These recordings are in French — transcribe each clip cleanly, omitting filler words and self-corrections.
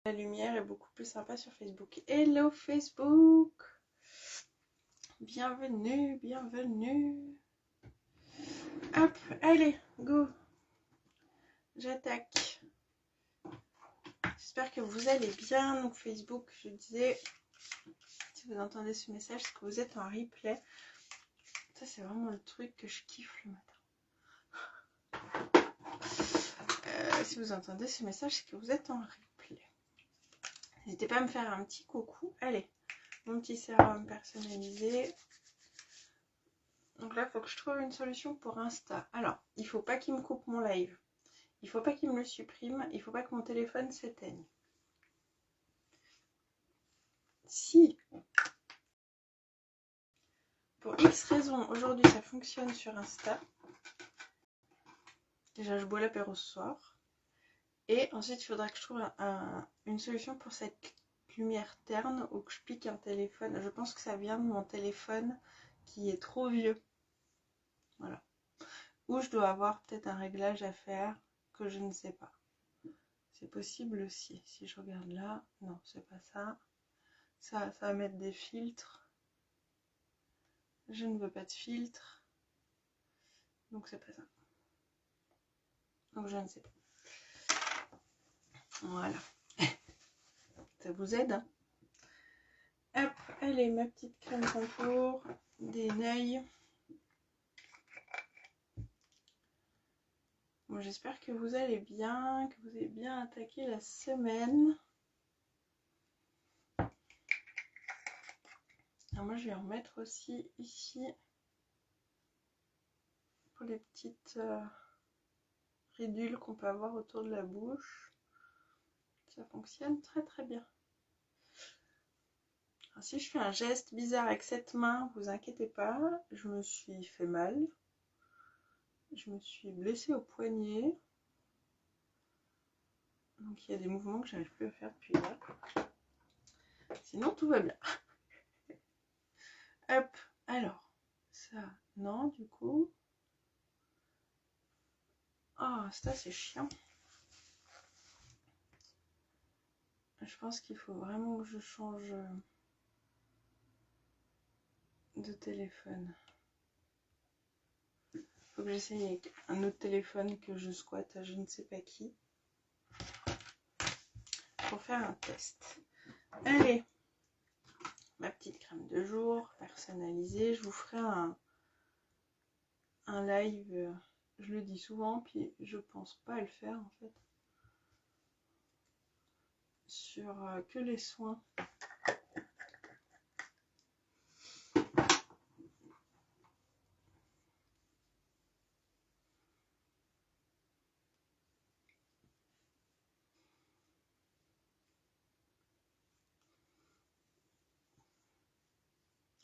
La lumière est beaucoup plus sympa sur Facebook. Hello Facebook! Bienvenue, bienvenue. Hop, allez, go. J'attaque. J'espère que vous allez bien. Donc Facebook, je disais, si vous entendez ce message, c'est que vous êtes en replay. Ça, c'est vraiment le truc que je kiffe le matin. Si vous entendez ce message, c'est que vous êtes en replay. N'hésitez pas à me faire un petit coucou. Allez, mon petit sérum personnalisé. Donc là, il faut que je trouve une solution pour Insta. Alors, il ne faut pas qu'il me coupe mon live. Il ne faut pas qu'il me le supprime. Il ne faut pas que mon téléphone s'éteigne. Si, pour X raisons, aujourd'hui, ça fonctionne sur Insta. Déjà, je bois l'apéro ce soir. Et ensuite, il faudra que je trouve une solution pour cette lumière terne ou que je pique un téléphone. Je pense que ça vient de mon téléphone qui est trop vieux. Voilà. Ou je dois avoir peut-être un réglage à faire que je ne sais pas. C'est possible aussi. Si je regarde là, non, c'est pas ça. Ça va mettre des filtres. Je ne veux pas de filtre. Donc c'est pas ça. Donc je ne sais pas. Voilà. Ça vous aide, hein? Hop, allez, ma petite crème contour, des neuils. Bon, j'espère que vous allez bien, que vous avez bien attaqué la semaine. Alors moi, je vais en mettre aussi ici pour les petites ridules qu'on peut avoir autour de la bouche. Ça fonctionne très très bien. Alors, si je fais un geste bizarre avec cette main, vous inquiétez pas, je me suis fait mal. Je me suis blessée au poignet. Donc il y a des mouvements que j'arrive plus à faire depuis là. Sinon tout va bien. Hop, alors, ça, non, du coup. Ah, ça c'est chiant. Je pense qu'il faut vraiment que je change de téléphone. Faut que j'essaye avec un autre téléphone que je squatte à je ne sais pas qui. Pour faire un test. Allez, ma petite crème de jour personnalisée. Je vous ferai un live, je le dis souvent, puis je pense pas à le faire en fait. Sur que les soins.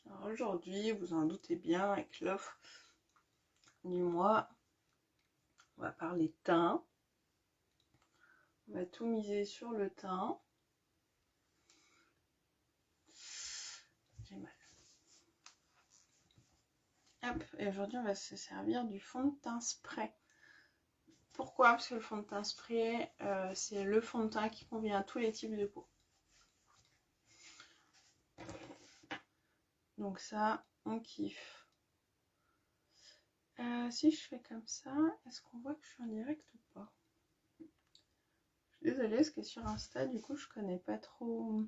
Alors aujourd'hui, vous en doutez bien, avec l'offre du mois, on va parler teint. On va tout miser sur le teint. J'ai mal. Hop, et aujourd'hui on va se servir du fond de teint spray. Pourquoi? Parce que le fond de teint spray, c'est le fond de teint qui convient à tous les types de peau. Donc ça, on kiffe. Si je fais comme ça, est-ce qu'on voit que je suis en direct ou pas? Je suis désolée, parce que sur Insta, du coup, je connais pas trop.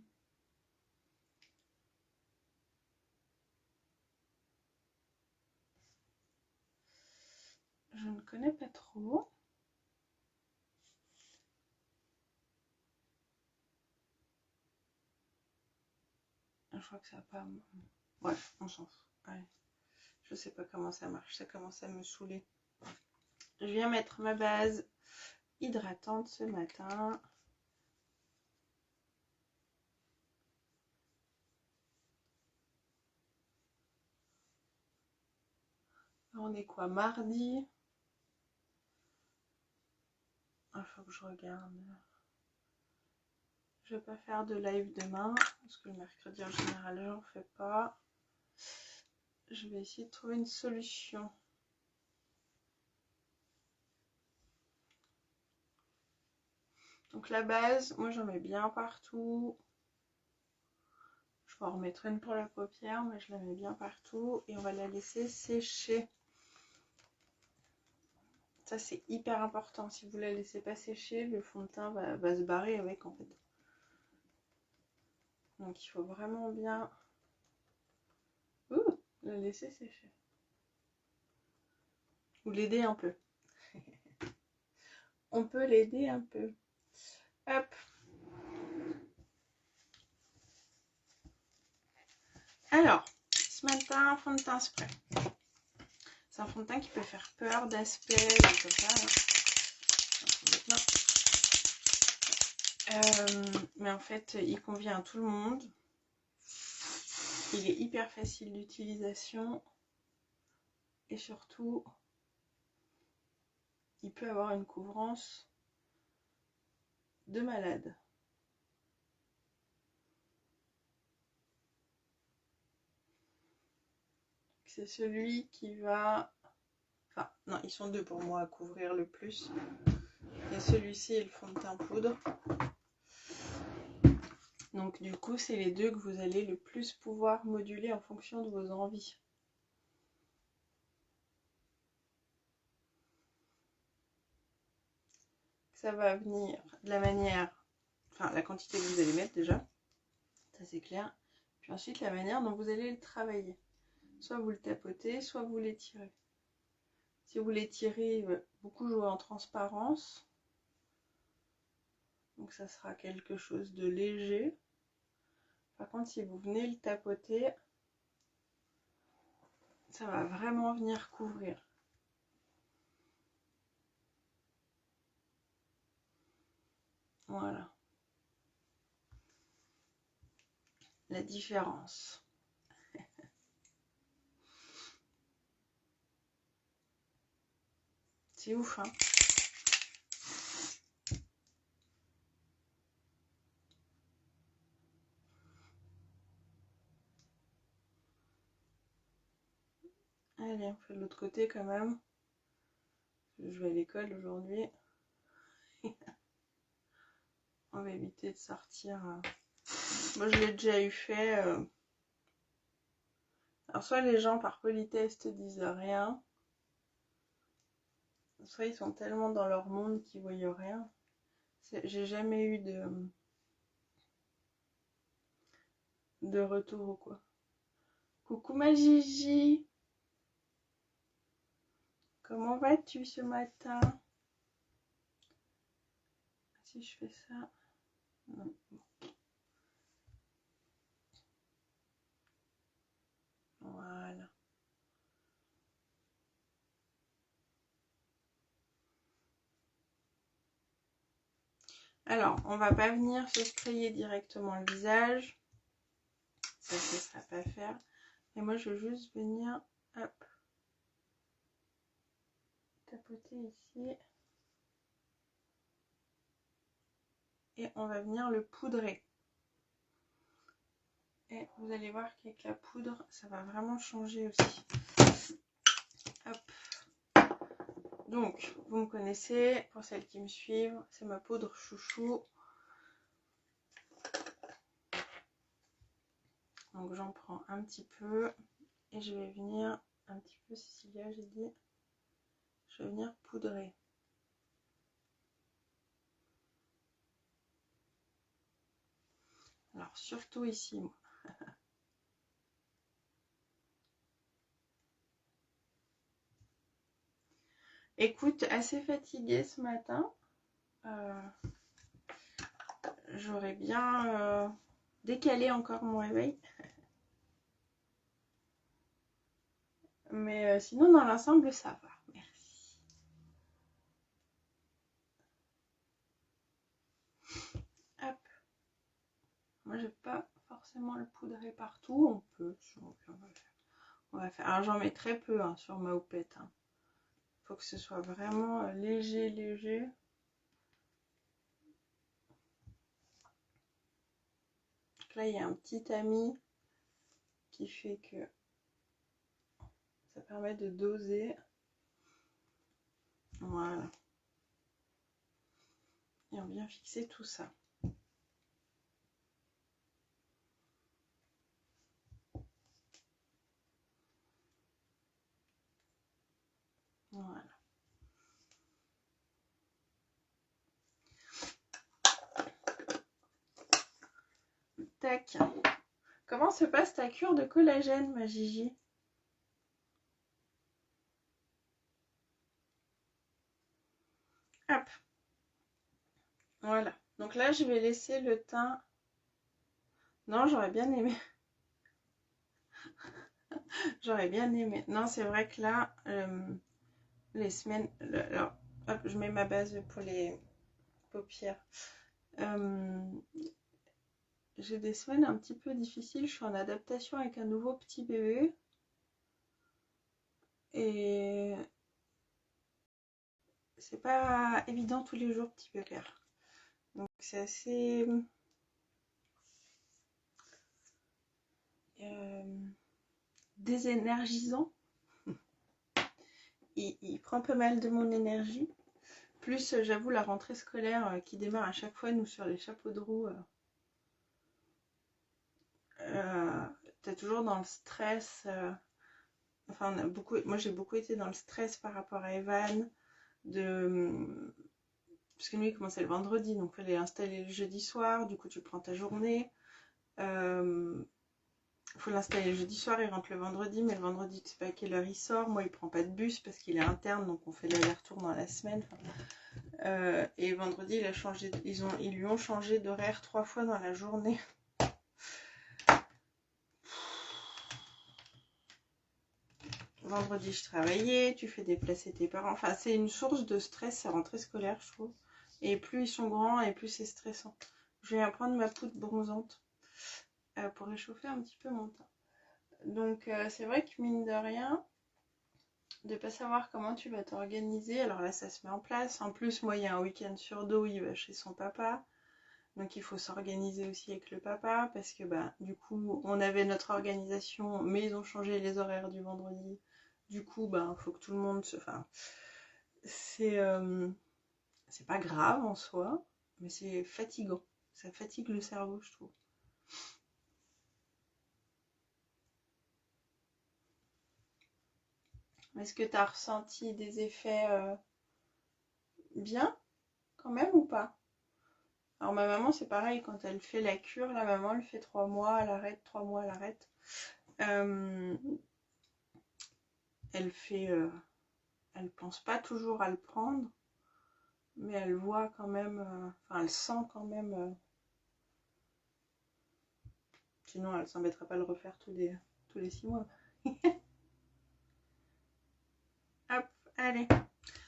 Je ne connais pas trop. Je crois que ça n'a pas... Bref, on s'en fout. Allez. Je sais pas comment ça marche, ça commence à me saouler. Je viens mettre ma base hydratante ce matin. On est quoi, mardi? Il faut que je regarde. Je vais pas faire de live demain, parce que le mercredi en général, j'en fais pas. Je vais essayer de trouver une solution. Donc Donc la base, moi j'en mets bien partout. Je vais en remettre une pour la paupière, mais je la mets bien partout. Et on va la laisser sécher. Ça c'est hyper important. Si vous la laissez pas sécher, le fond de teint va se barrer avec en fait. Donc il faut vraiment bien la laisser sécher. Ou l'aider un peu. On peut l'aider un peu. Hop. Alors, ce matin, fond de teint spray. C'est un fond de teint qui peut faire peur d'aspect, comme ça. Mais en fait, il convient à tout le monde. Il est hyper facile d'utilisation. Et surtout, il peut avoir une couvrance de malade. C'est celui qui va... Enfin, non, ils sont deux pour moi à couvrir le plus. Il y a celui-ci et le fond de teint poudre. Donc du coup, c'est les deux que vous allez le plus pouvoir moduler en fonction de vos envies. Ça va venir de la manière... Enfin, la quantité que vous allez mettre déjà. Ça c'est clair. Puis ensuite, la manière dont vous allez le travailler. Soit vous le tapotez, soit vous l'étirez. Si vous l'étirez, beaucoup jouer en transparence. Donc ça sera quelque chose de léger. Par contre, si vous venez le tapoter, ça va vraiment venir couvrir. Voilà. La différence. C'est ouf, hein. Allez, on fait de l'autre côté quand même. Je vais à l'école aujourd'hui. On va éviter de sortir. Moi, je l'ai déjà eu fait. Alors, soit les gens, par politesse, te disent rien. Soit ils sont tellement dans leur monde qu'ils voient rien. J'ai jamais eu de retour ou quoi. Coucou ma Gigi. Comment vas-tu ce matin? Si je fais ça... Non. Voilà. Alors, on va pas venir se sprayer directement le visage. Ça, ce sera pas à faire. Et moi, je vais juste venir, hop, tapoter ici. Et on va venir le poudrer. Et vous allez voir qu'avec la poudre, ça va vraiment changer aussi. Hop. Donc, vous me connaissez, pour celles qui me suivent, c'est ma poudre chouchou. Donc, j'en prends un petit peu. Et je vais venir, un petit peu, Cécilia, j'ai dit, je vais venir poudrer. Alors, surtout ici, moi. Écoute, assez fatiguée ce matin. J'aurais bien décalé encore mon réveil. Mais sinon, dans l'ensemble, ça va. Merci. Hop. Moi, je vais pas forcément le poudrer partout. On peut, si on veut, on va faire. Alors, j'en mets très peu hein, sur ma houppette. Hein. Faut que ce soit vraiment léger, léger. Donc là, il y a un petit tamis qui fait que ça permet de doser. Voilà. Et on vient fixer tout ça. Voilà. Tac. Comment se passe ta cure de collagène, ma Gigi? Hop. Voilà. Donc là, je vais laisser le teint. Non, j'aurais bien aimé. J'aurais bien aimé. Non, c'est vrai que là, les semaines. Alors, hop, je mets ma base pour les paupières. J'ai des semaines un petit peu difficiles. Je suis en adaptation avec un nouveau petit bébé. Et c'est pas évident tous les jours, petit bébé. Donc c'est assez désénergisant. Il prend pas mal de mon énergie. Plus, j'avoue, la rentrée scolaire qui démarre à chaque fois, nous, sur les chapeaux de roue. T'es toujours dans le stress. Enfin, moi, j'ai beaucoup été dans le stress par rapport à Evan. Parce que lui, il commençait le vendredi, donc il fallait l'installer le jeudi soir. Du coup, tu prends ta journée. Il faut l'installer le jeudi soir, il rentre le vendredi, mais le vendredi, tu sais pas à quelle heure il sort. Moi, il prend pas de bus parce qu'il est interne, donc on fait l'aller-retour dans la semaine. Et vendredi, ils lui ont changé d'horaire 3 fois dans la journée. Vendredi, je travaillais, tu fais déplacer tes parents. Enfin, c'est une source de stress, sa rentrée scolaire, je trouve. Et plus ils sont grands, et plus c'est stressant. Je viens prendre ma poudre bronzante pour réchauffer un petit peu mon teint. Donc, c'est vrai que mine de rien, de pas savoir comment tu vas t'organiser. Alors là, ça se met en place. En plus, moi, il y a un week-end sur deux où il va chez son papa. Donc il faut s'organiser aussi avec le papa parce que bah du coup on avait notre organisation mais ils ont changé les horaires du vendredi. Du coup bah faut que tout le monde se. Enfin c'est pas grave en soi, mais c'est fatigant. Ça fatigue le cerveau, je trouve. Est-ce que tu as ressenti des effets bien quand même ou pas? Alors ma maman c'est pareil, quand elle fait la cure, la maman elle fait 3 mois, elle arrête, 3 mois, elle arrête. Elle fait elle pense pas toujours à le prendre, mais elle voit quand même, enfin elle sent quand même, sinon elle s'embêterait pas à le refaire tous les 6 mois. Hop, allez.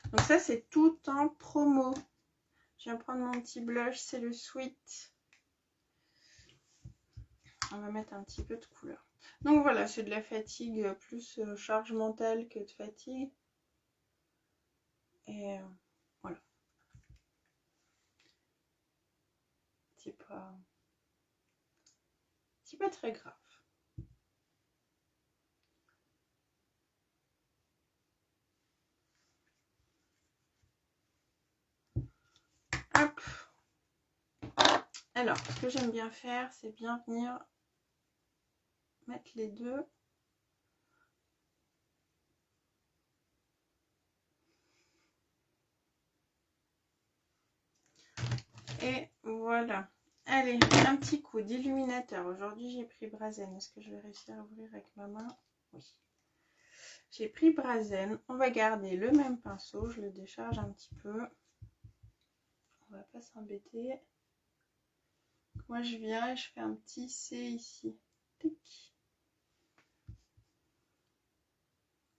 Donc ça c'est tout en promo. Je viens prendre mon petit blush, c'est le Sweet. On va mettre un petit peu de couleur. Donc voilà, c'est de la fatigue, plus charge mentale que de fatigue. Et voilà. C'est pas très grave. Hop. Alors, ce que j'aime bien faire, c'est bien venir mettre les deux. Et voilà. Allez, un petit coup d'illuminateur. Aujourd'hui, j'ai pris Brazen. Est-ce que je vais réussir à ouvrir avec ma main? Oui. J'ai pris Brazen. On va garder le même pinceau. Je le décharge un petit peu. On va pas s'embêter. Moi, je viens et je fais un petit C ici. Tic.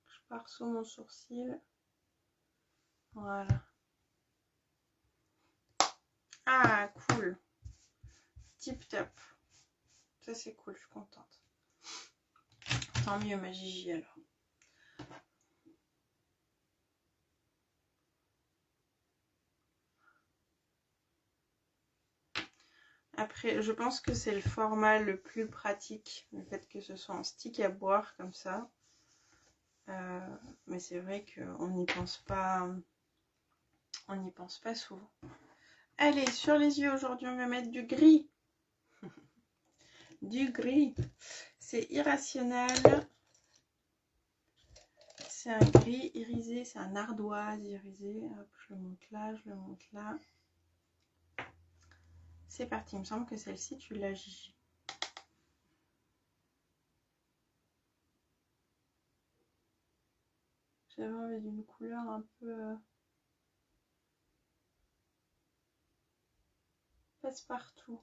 Je pars sous mon sourcil. Voilà. Ah, cool. Tip top. Ça, c'est cool. Je suis contente. Tant mieux, ma Gigi, alors. Après, je pense que c'est le format le plus pratique, le fait que ce soit en stick à boire comme ça. Mais c'est vrai qu'on n'y pense pas souvent. Allez, sur les yeux aujourd'hui, on va mettre du gris. Du gris. C'est irrationnel. C'est un gris irisé, c'est un ardoise irisé. Hop, je le monte là, je le monte là. C'est parti, il me semble que celle-ci, tu l'as, Gigi. J'avais envie d'une couleur un peu passe-partout.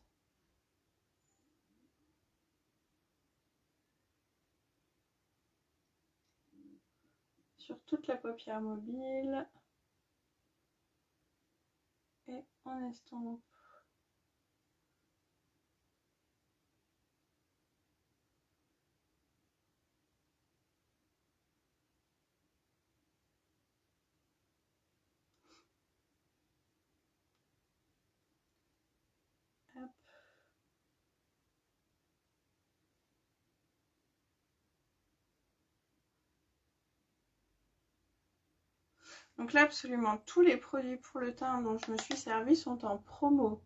Sur toute la paupière mobile. Et en estompe. Hop. Donc là, absolument tous les produits pour le teint dont je me suis servi sont en promo.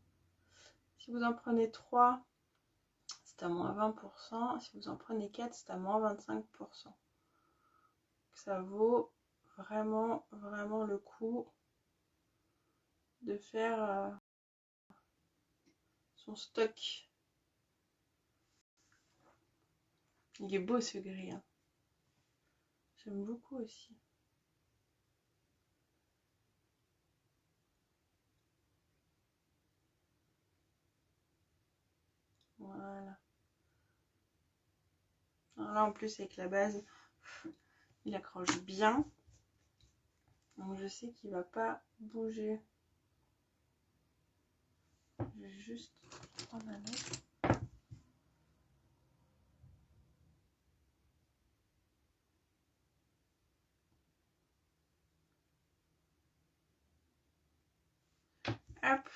Si vous en prenez 3, c'est à moins 20%. Si vous en prenez 4, c'est à moins 25%. Ça vaut vraiment, vraiment le coup de faire son stock. Il est beau ce gris. Hein. J'aime beaucoup aussi. Voilà. Alors là en plus avec la base, il accroche bien. Donc je sais qu'il va pas bouger. Je vais juste prendre un autre. Hop.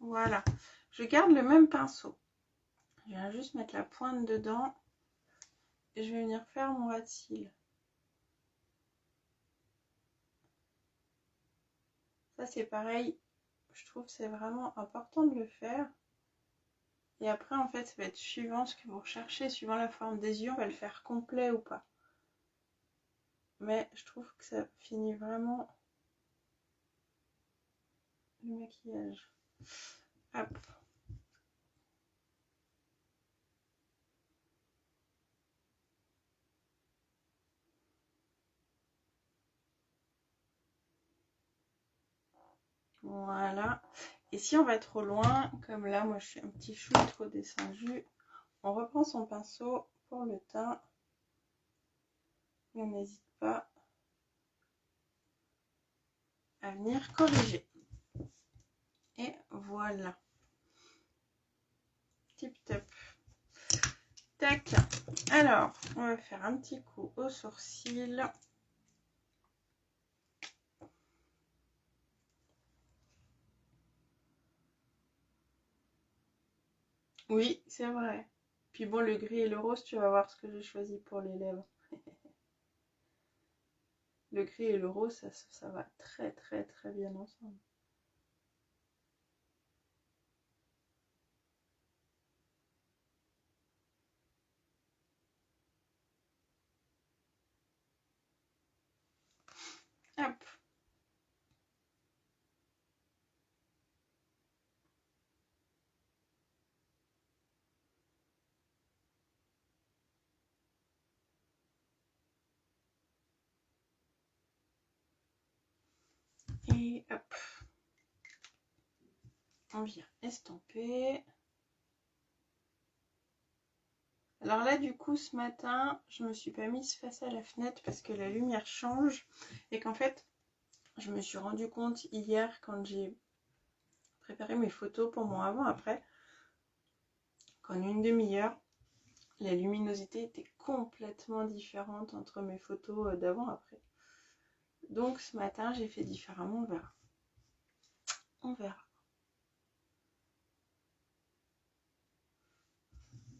Voilà. Je garde le même pinceau. Je viens juste mettre la pointe dedans. Et je vais venir faire mon ras de cils. Ça c'est pareil. Je trouve que c'est vraiment important de le faire. Et après en fait ça va être suivant ce que vous recherchez. Suivant la forme des yeux, on va le faire complet ou pas. Mais je trouve que ça finit vraiment le maquillage. Hop. Voilà. Et si on va trop loin, comme là, moi je suis un petit chou trop descendu, on reprend son pinceau pour le teint. Et on n'hésite pas à venir corriger. Et voilà. Tip top. Tac. Alors, on va faire un petit coup au sourcil. Oui, c'est vrai. Puis bon, le gris et le rose, tu vas voir ce que j'ai choisi pour les lèvres. Le gris et le rose, ça va très très très bien ensemble. Hop. Et hop. On vient estomper. Alors là, du coup, ce matin, je me suis pas mise face à la fenêtre parce que la lumière change et qu'en fait, je me suis rendu compte hier quand j'ai préparé mes photos pour mon avant-après qu'en une demi-heure, la luminosité était complètement différente entre mes photos d'avant-après. Donc ce matin, j'ai fait différemment, on verra. On verra.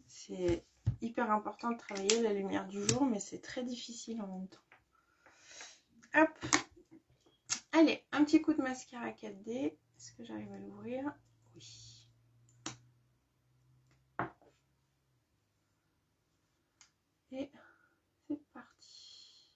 C'est hyper important de travailler la lumière du jour, mais c'est très difficile en même temps. Hop. Allez, un petit coup de mascara 4D Est-ce que j'arrive à l'ouvrir? Oui. Et c'est parti.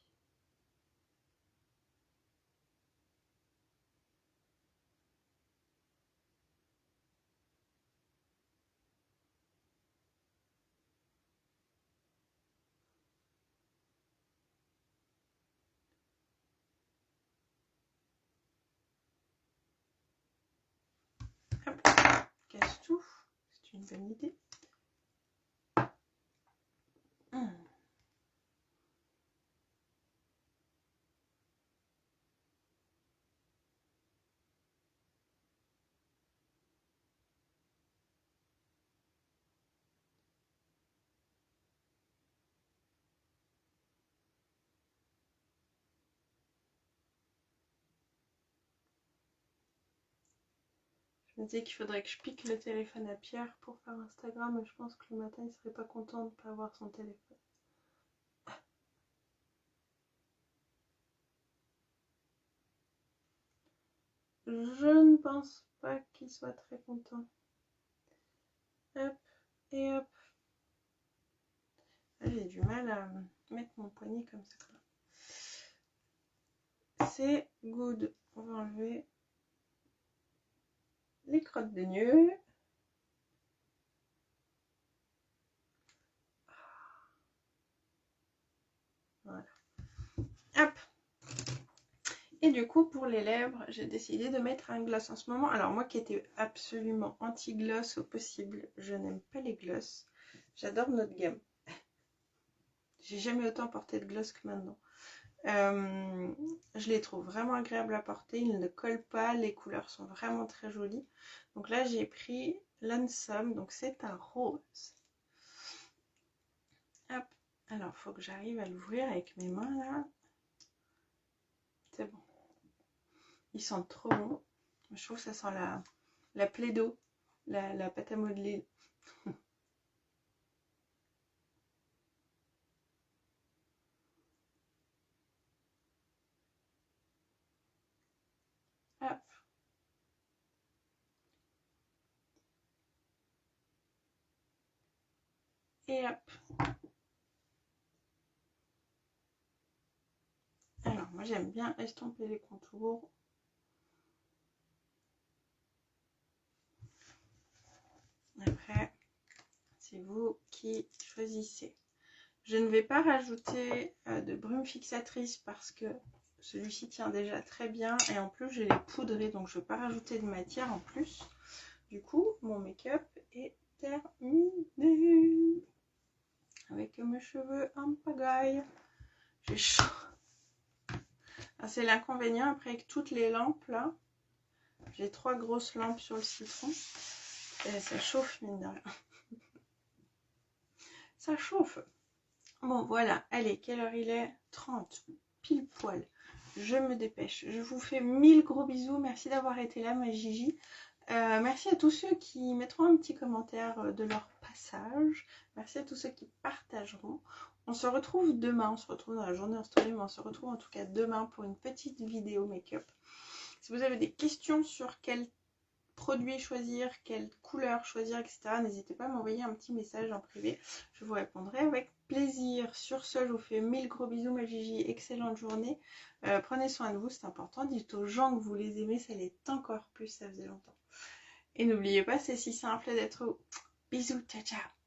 Hop, casse tout. C'est une bonne idée. Je me disais qu'il faudrait que je pique le téléphone à Pierre pour faire Instagram, mais je pense que le matin il serait pas content de ne pas avoir son téléphone. Je ne pense pas qu'il soit très content. Hop, et hop. J'ai du mal à mettre mon poignet comme ça. C'est good. On va enlever les crottes de nœuds. Voilà. Hop. Et du coup, pour les lèvres, j'ai décidé de mettre un gloss en ce moment. Alors moi qui étais absolument anti-gloss au possible, je n'aime pas les gloss. J'adore notre gamme. J'ai jamais autant porté de gloss que maintenant. Je les trouve vraiment agréables à porter, ils ne collent pas, les couleurs sont vraiment très jolies. Donc là j'ai pris l'Handsome, donc c'est un rose. Hop, alors faut que j'arrive à l'ouvrir avec mes mains là. C'est bon. Ils sentent trop bon. Je trouve que ça sent la Play-Doh, la pâte à modeler. Hop. Et hop. Alors moi j'aime bien estomper les contours. Après, c'est vous qui choisissez. Je ne vais pas rajouter de brume fixatrice parce que celui-ci tient déjà très bien. Et en plus, je l'ai poudré, donc je ne vais pas rajouter de matière en plus. Du coup, mon make-up est terminé. Avec mes cheveux en pagaille. J'ai chaud. Ah, c'est l'inconvénient après avec toutes les lampes là. J'ai 3 grosses lampes sur le citron. Et ça chauffe, mine de rien. Ça chauffe. Bon, voilà. Allez, quelle heure il est? 30. Pile poil. Je me dépêche. Je vous fais 1000 gros bisous. Merci d'avoir été là, ma Gigi. Merci à tous ceux qui mettront un petit commentaire de leur passage. Merci à tous ceux qui partageront. On se retrouve demain. On se retrouve dans la journée en story, mais on se retrouve en tout cas demain pour une petite vidéo make-up. Si vous avez des questions sur quel produit choisir, quelle couleur choisir, etc., n'hésitez pas à m'envoyer un petit message en privé. Je vous répondrai avec plaisir. Sur ce, je vous fais 1000 gros bisous, ma Gigi. Excellente journée. Prenez soin de vous, c'est important. Dites aux gens que vous les aimez, ça l'est encore plus, ça faisait longtemps. Et n'oubliez pas, c'est si simple d'être. Bisous, ciao ciao.